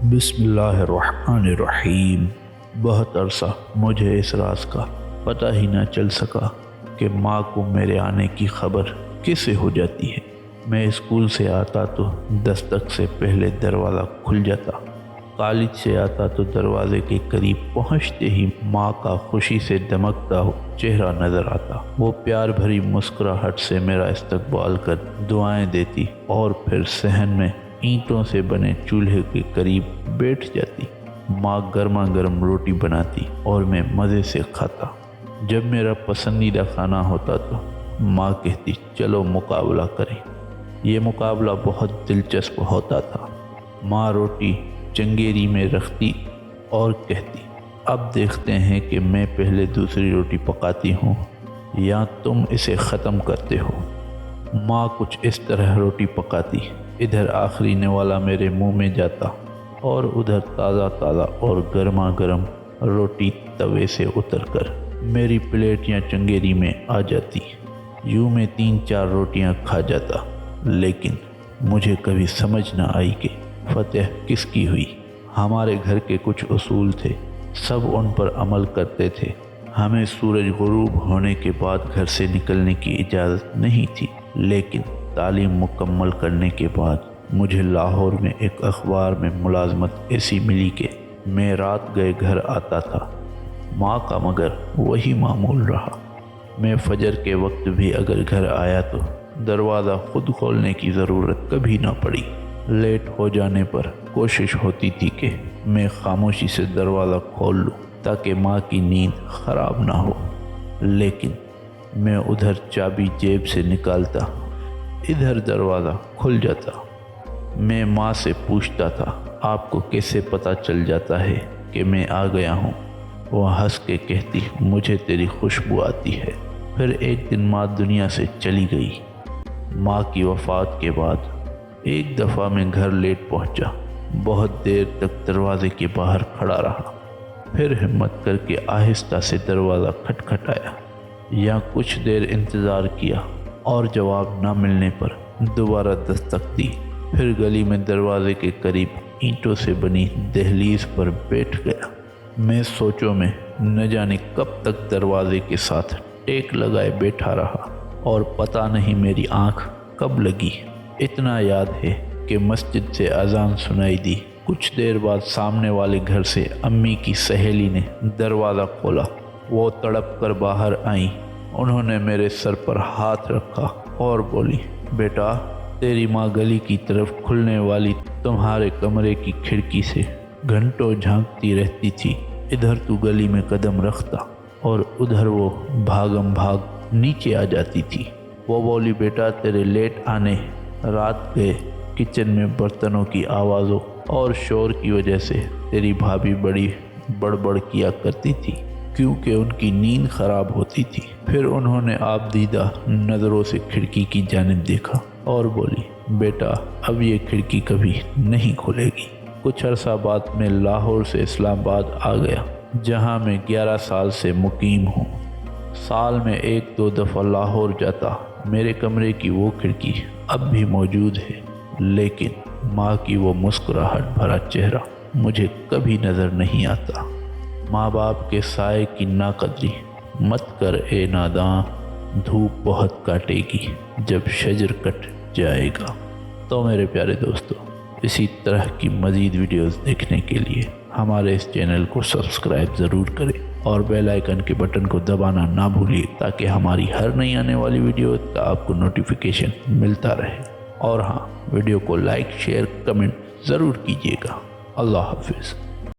बिस्मिल्लाहिर्रहमानिर्रहीम। बहुत अरसा मुझे इस राज का पता ही ना चल सका कि माँ को मेरे आने की खबर कैसे हो जाती है। मैं स्कूल से आता तो दस्तक से पहले दरवाज़ा खुल जाता, कॉलेज से आता तो दरवाजे के करीब पहुँचते ही माँ का खुशी से दमकता हो चेहरा नज़र आता। वो प्यार भरी मुस्कुराहट से मेरा इस्तकबाल कर दुआएं देती और फिर सहन में ईंटों से बने चूल्हे के करीब बैठ जाती। माँ गर्मा गर्म रोटी बनाती और मैं मज़े से खाता। जब मेरा पसंदीदा खाना होता तो माँ कहती, चलो मुकाबला करें। ये मुकाबला बहुत दिलचस्प होता था। माँ रोटी चंगेरी में रखती और कहती, अब देखते हैं कि मैं पहले दूसरी रोटी पकाती हूँ या तुम इसे ख़त्म करते हो। माँ कुछ इस तरह रोटी पकाती, इधर आखिरी निवाला मेरे मुंह में जाता और उधर ताज़ा ताज़ा और गर्मा गर्म रोटी तवे से उतरकर मेरी प्लेट या चंगेरी में आ जाती। यूँ मैं 3-4 रोटियां खा जाता, लेकिन मुझे कभी समझ ना आई कि फतेह किसकी हुई। हमारे घर के कुछ उसूल थे, सब उन पर अमल करते थे। हमें सूरज गुरूब होने के बाद घर से निकलने की इजाज़त नहीं थी, लेकिन तालीम मुकम्मल करने के बाद मुझे लाहौर में एक अखबार में मुलाजमत ऐसी मिली कि मैं रात गए घर आता था। माँ का मगर वही मामूल रहा। मैं फजर के वक्त भी अगर घर आया तो दरवाज़ा खुद खोलने की ज़रूरत कभी ना पड़ी। लेट हो जाने पर कोशिश होती थी कि मैं खामोशी से दरवाज़ा खोल लूँ ताकि माँ की नींद ख़राब ना हो, लेकिन मैं उधर चाबी जेब से निकालता, इधर दरवाज़ा खुल जाता। मैं माँ से पूछता था, आपको कैसे पता चल जाता है कि मैं आ गया हूँ? वह हंस के कहती, मुझे तेरी खुशबू आती है। फिर एक दिन माँ दुनिया से चली गई। माँ की वफ़ात के बाद एक दफ़ा मैं घर लेट पहुँचा। बहुत देर तक दरवाज़े के बाहर खड़ा रहा, फिर हिम्मत करके आहिस्ता से दरवाज़ा खटखटाया या कुछ देर इंतज़ार किया और जवाब न मिलने पर दोबारा दस्तक दी। फिर गली में दरवाजे के करीब ईंटों से बनी दहलीज पर बैठ गया। मैं सोचों में न जाने कब तक दरवाजे के साथ टेक लगाए बैठा रहा और पता नहीं मेरी आँख कब लगी। इतना याद है कि मस्जिद से अजान सुनाई दी। कुछ देर बाद सामने वाले घर से अम्मी की सहेली ने दरवाज़ा खोला। वो तड़प कर बाहर आईं। उन्होंने मेरे सर पर हाथ रखा और बोली, बेटा, तेरी माँ गली की तरफ खुलने वाली तुम्हारे कमरे की खिड़की से घंटों झांकती रहती थी। इधर तू गली में कदम रखता और उधर वो भागम भाग नीचे आ जाती थी। वो बोली, बेटा, तेरे लेट आने रात गए किचन में बर्तनों की आवाज़ों और शोर की वजह से तेरी भाभी बड़ी बड़बड़ किया करती थी क्योंकि उनकी नींद ख़राब होती थी। फिर उन्होंने आप दीदा नज़रों से खिड़की की जानिब देखा और बोली, बेटा, अब ये खिड़की कभी नहीं खुलेगी। कुछ अरसा बाद मैं लाहौर से इस्लामाबाद आ गया, जहाँ मैं 11 साल से मुकीम हूँ। साल में 1-2 दफ़ा लाहौर जाता। मेरे कमरे की वो खिड़की अब भी मौजूद है, लेकिन माँ की वो मुस्कुराहट भरा चेहरा मुझे कभी नज़र नहीं आता। माँ बाप के साए की नाकदरी मत कर ए नादां, धूप बहुत काटेगी जब शजर कट जाएगा। तो मेरे प्यारे दोस्तों, इसी तरह की मज़ीद वीडियोस देखने के लिए हमारे इस चैनल को सब्सक्राइब ज़रूर करें और बेल आइकन के बटन को दबाना ना भूलिए ताकि हमारी हर नई आने वाली वीडियो का आपको नोटिफिकेशन मिलता रहे। और हाँ, वीडियो को लाइक, शेयर, कमेंट ज़रूर कीजिएगा। अल्लाह हाफिज़।